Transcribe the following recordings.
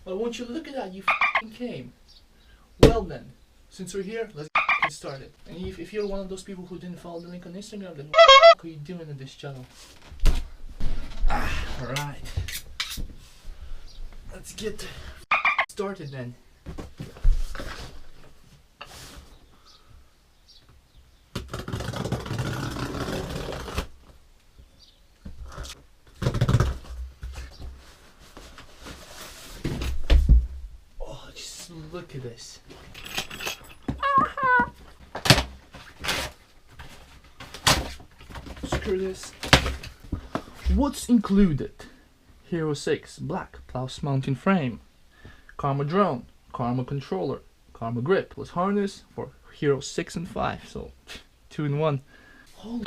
Well, won't you look at that? You f***ing came. Well then, since we're here, let's get started. And if you're one of those people who didn't follow the link on Instagram, then what are you doing in this channel? Alright. Let's get started then. Oh, just look at this. Screw this. What's included? Hero 6 black plus mounting frame, Karma drone, Karma controller, Karma grip plus harness for Hero 6 and 5, so 2 in 1. Holy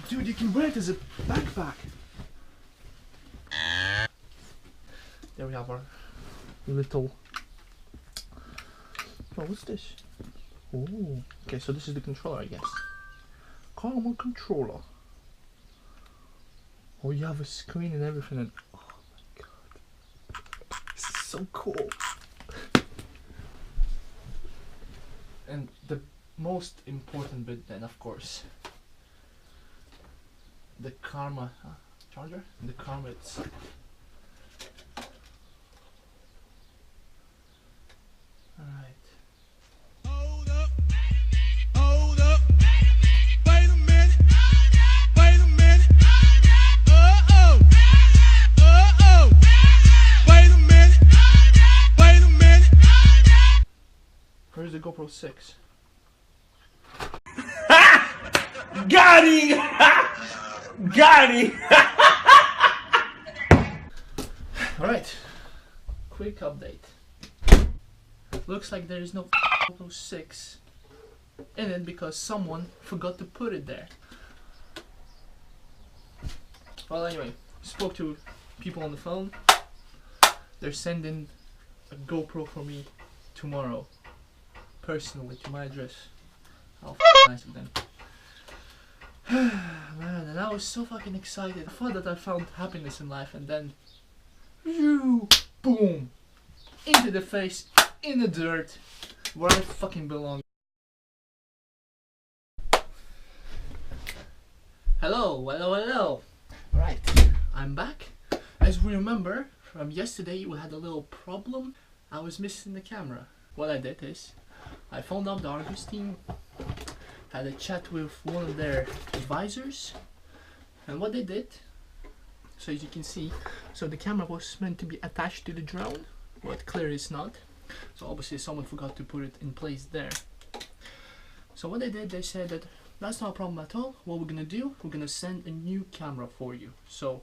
dude, you can wear it as a backpack. There we have our little, oh, what's this? Oh, okay, so this is the controller, I guess. Karma controller. Oh, you have a screen and everything, and oh my god, this is so cool. And the most important bit then, of course, the Karma charger, the Karma itself. Alright. Where's the GoPro 6? Got him! Got him! Alright, quick update. Looks like there is no GoPro 6 in it because someone forgot to put it there. Well, anyway, spoke to people on the phone. They're sending a GoPro for me tomorrow. Personally to my address. How nice of them. Man, and I was so fucking excited. I thought that I found happiness in life, and then boom, into the face, in the dirt, where I fucking belong. Hello, hello, hello. Right, I'm back. As we remember from yesterday, we had a little problem. I was missing the camera. What I did is I phoned up the Argus team, had a chat with one of their advisors, and what they did, so as you can see, so the camera was meant to be attached to the drone, but clearly it's not, so obviously someone forgot to put it in place there. So what they did, they said that that's not a problem at all. What we're gonna do, we're gonna send a new camera for you. So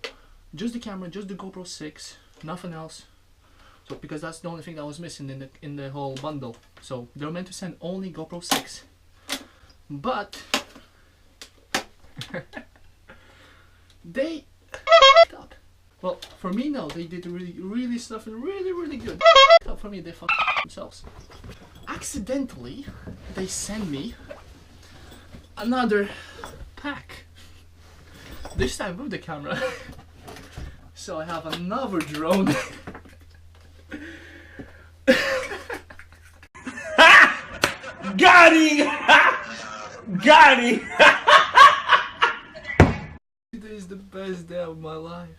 just the camera, just the GoPro 6, nothing else. So because that's the only thing that was missing in the whole bundle. So they were meant to send only GoPro 6, but they up. Well, for me, no, they did really stuff and really good. For me, they fucked themselves. Accidentally, they send me another pack. This time with the camera. So I have another drone. Got him! Got him! Today is the best day of my life.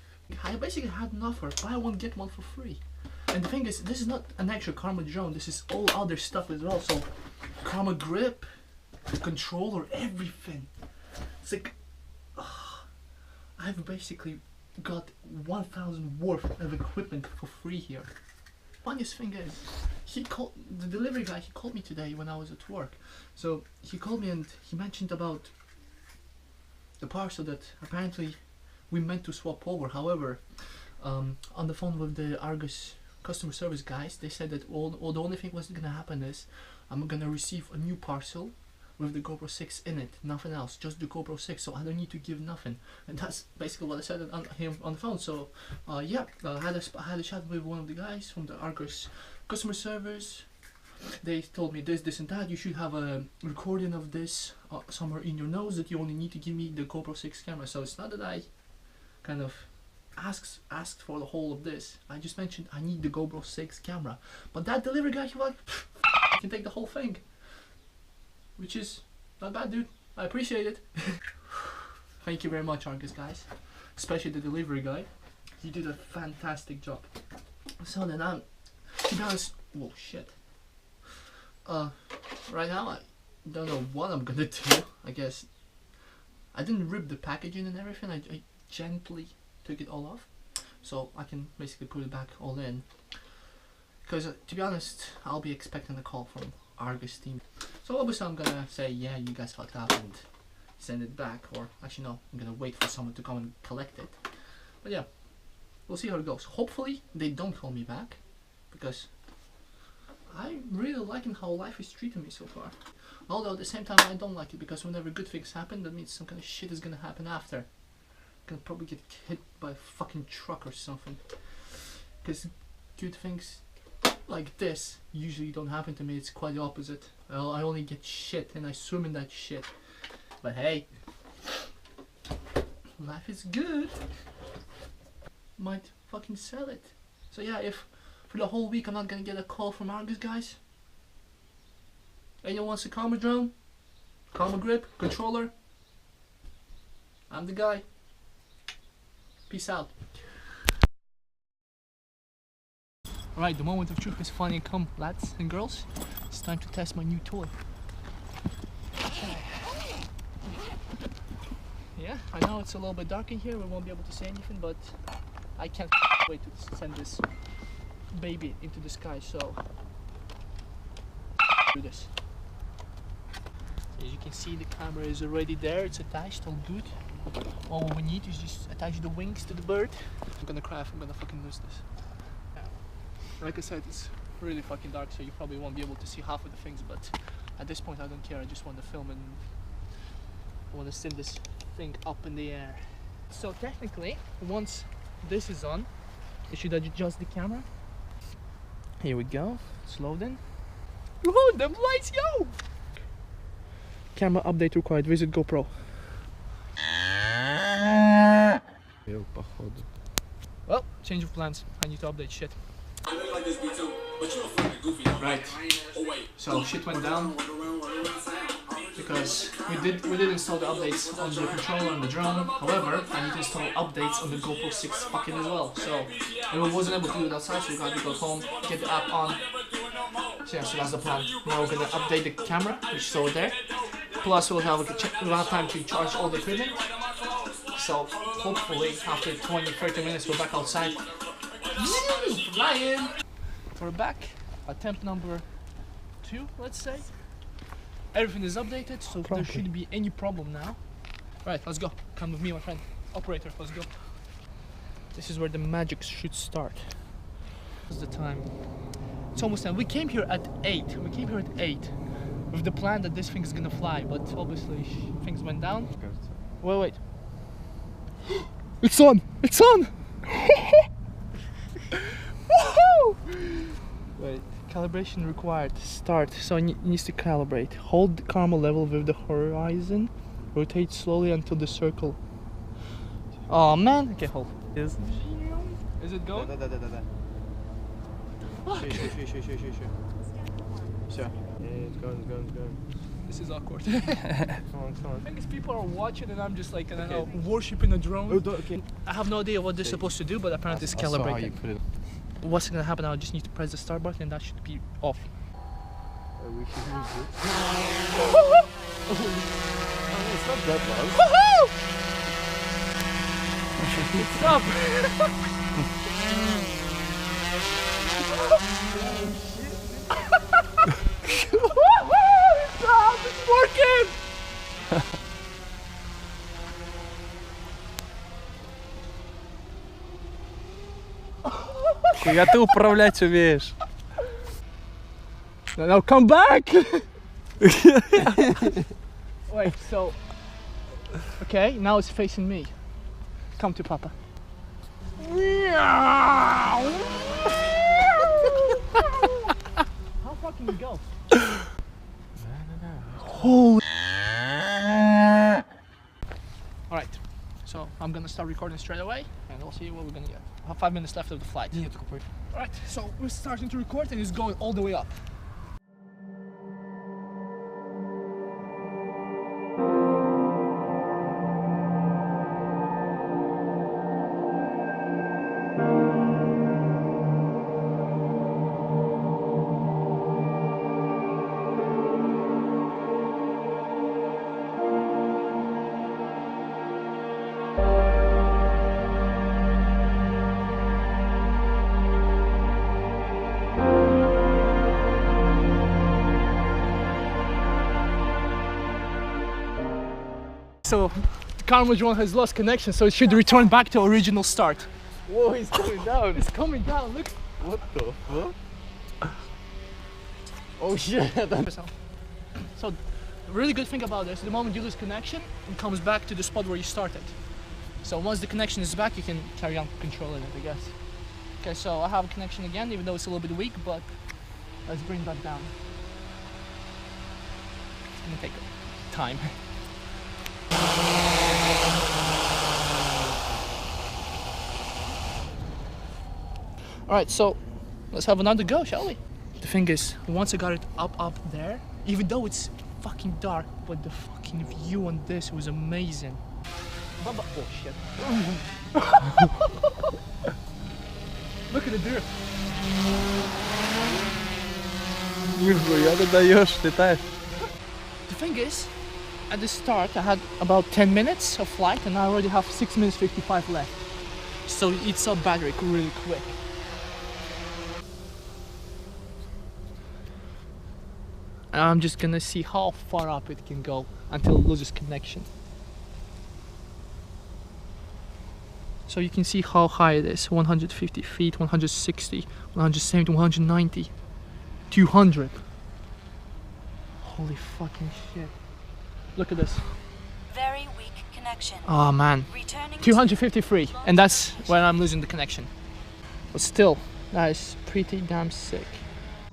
I basically had an offer, buy one get one for free. And the thing is, this is not an actual Karma drone, this is all other stuff as well. So Karma grip, controller, everything. It's like, I've basically got 1,000 worth of equipment for free here. Funniest thing is, the delivery guy, he called me today when I was at work. So he called me and he mentioned about the parcel that apparently we meant to swap over. However, on the phone with the Argus customer service guys, they said that the only thing was gonna happen is I'm gonna receive a new parcel with the GoPro 6 in it, nothing else, just the GoPro 6, so I don't need to give nothing. And that's basically what I said on the phone. So yeah, I had a chat with one of the guys from the Argus customer service. They told me this and that. You should have a recording of this somewhere in your notes that you only need to give me the GoPro 6 camera. So it's not that I kind of asked for the whole of this. I just mentioned I need the GoPro 6 camera, but that delivery guy, he was like, I can take the whole thing, which is not bad, dude. I appreciate it. Thank you very much, Argus guys, especially the delivery guy. He did a fantastic job. So then to be honest, whoa shit. Right now I don't know what I'm gonna do. I guess I didn't rip the packaging and everything. I gently took it all off, so I can basically put it back all in. Because to be honest, I'll be expecting a call from Argus team. So obviously I'm gonna say, yeah, you guys fucked up and send it back, or actually no, I'm gonna wait for someone to come and collect it. But yeah, we'll see how it goes. Hopefully they don't call me back, because I'm really liking how life is treating me so far. Although at the same time I don't like it, because whenever good things happen, that means some kind of shit is gonna happen after. I'm gonna probably get hit by a fucking truck or something. Because good things like this usually don't happen to me. It's quite the opposite. Well, I only get shit and I swim in that shit. But hey, life is good. Might fucking sell it. So yeah, if for the whole week I'm not gonna get a call from Argus guys, anyone wants a camera drone, camera grip, controller, I'm the guy. Peace out. Alright, the moment of truth has finally come, lads and girls. It's time to test my new toy. Okay. Yeah, I know it's a little bit dark in here, we won't be able to see anything, but I can't wait to send this baby into the sky, so do this. As you can see, the camera is already there, it's attached, all good. All we need is just attach the wings to the bird. I'm gonna cry if I'm gonna fucking lose this. Like I said, it's really fucking dark, so you probably won't be able to see half of the things, but at this point I don't care, I just want to film and I want to send this thing up in the air. So technically, once this is on, you should adjust the camera. Here we go, it's loading. Oh, them lights, yo! Camera update required, visit GoPro. Well, change of plans, I need to update shit. Right, so shit went down because we did install the updates on the controller and the drone. However, I need to install updates on the GoPro 6 fucking as well. So I wasn't able to do it outside, so we got to go home, get the app on. So yeah, so that's the plan. Now we're gonna update the camera, which is over there. Plus we'll have time to charge all the equipment. So hopefully after 20-30 minutes we're back outside. Flying! We're back. Attempt number 2, let's say. Everything is updated, so there shouldn't be any problem now. Right, let's go. Come with me, my friend. Operator, let's go. This is where the magic should start. What's the time? It's almost time. We came here at 8. We came here at 8 with the plan that this thing is gonna fly, but obviously things went down. Wait. It's on! It's on! Woohoo! Wait, calibration required. Start. So it needs to calibrate. Hold the camera level with the horizon. Rotate slowly until the circle. Oh man! Okay, hold. Is it going? Fuck! Sure. Yeah, it's going. This is awkward. Come on. I think people are watching and I'm just like, I don't know, worshipping a drone. Oh, okay. I have no idea what this is supposed to do, but apparently it's calibrating. How you put it. What's gonna happen now? I just need to press the start button and that should be off. We should use it. Oh, it's not that loud. It's up! It's working! Фига ты управлять умеешь. Now come back! Wait, so... Okay, now it's facing me. Come to Papa. How far can you go? Holy... Alright, so I'm gonna start recording straight away and we'll see what we're gonna get. I have 5 minutes left of the flight. Alright, so we're starting to record and it's going all the way up. So the camera drone has lost connection, so it should return back to original start. Whoa, he's coming down. It's coming down, look. What the fuck? Oh shit. So the really good thing about this, the moment you lose connection, it comes back to the spot where you started. So once the connection is back, you can carry on controlling it, I guess. Okay, so I have a connection again, even though it's a little bit weak, but let's bring that down. It's gonna take time. Alright, so let's have another go, shall we? The thing is, once I got it up there, even though it's fucking dark, but the fucking view on this was amazing. Oh shit. Look at the dirt. Нихуя ты даешь, летаешь. The thing is, at the start I had about 10 minutes of flight and I already have 6 minutes 55 left. So it eats up battery really quick. And I'm just gonna see how far up it can go until it loses connection. So you can see how high it is, 150 feet, 160, 170, 190, 200. Holy fucking shit. Look at this. Very weak connection. Oh man. Returning 253, and that's when I'm losing the connection. But still, that is pretty damn sick.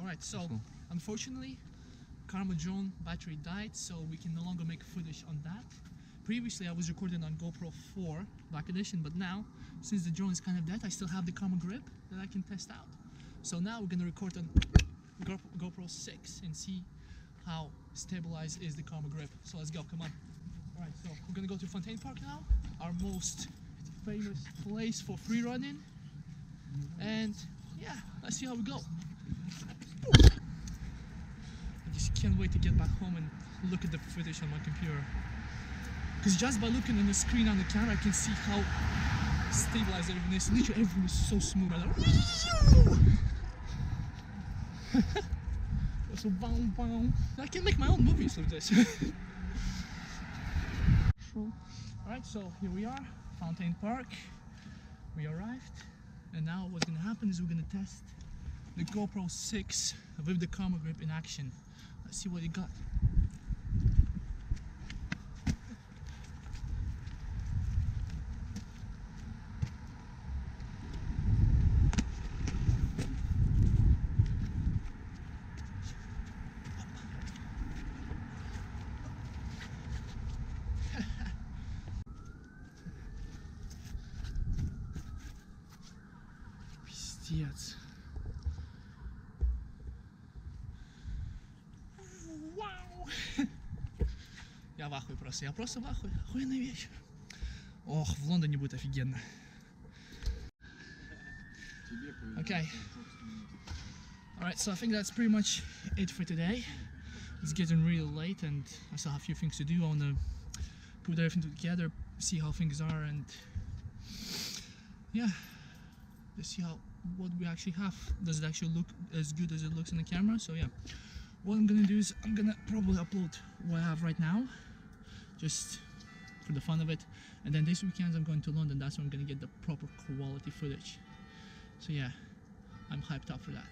Alright, so unfortunately, Karma drone battery died, so we can no longer make footage on that. Previously I was recording on GoPro 4 Black Edition, but now, since the drone is kind of dead, I still have the Karma grip that I can test out. So now we're gonna record on GoPro 6 and see how stabilized is the Karma grip. So let's go, come on. Alright, so we're gonna go to Fontaine Park now, our most famous place for free running. And yeah, let's see how we go. I just can't wait to get back home and look at the footage on my computer. Because just by looking on the screen on the camera, I can see how stabilized everything is. Literally everything is so smooth. So boom, boom. I can make my own movies with this. Alright, so here we are, Fontaine Park. We arrived, and now what's gonna happen is we're gonna test the GoPro 6 with the Karma grip in action. Let's see what it got. Пиздец. Вау! Я в ахуе просто, я просто в ахуе. Охуенная вещь. Ох, в Лондоне будет офигенно. Okay. Alright, so I think that's pretty much it for today. It's getting really late and I still have a few things to do. I want to put everything together, see how things are, and yeah, let's see what we actually have. Does it actually look as good as it looks on the camera? So yeah, what I'm gonna do is I'm gonna probably upload what I have right now, just for the fun of it, and then this weekend I'm going to London. That's when I'm gonna get the proper quality footage. So yeah, I'm hyped up for that.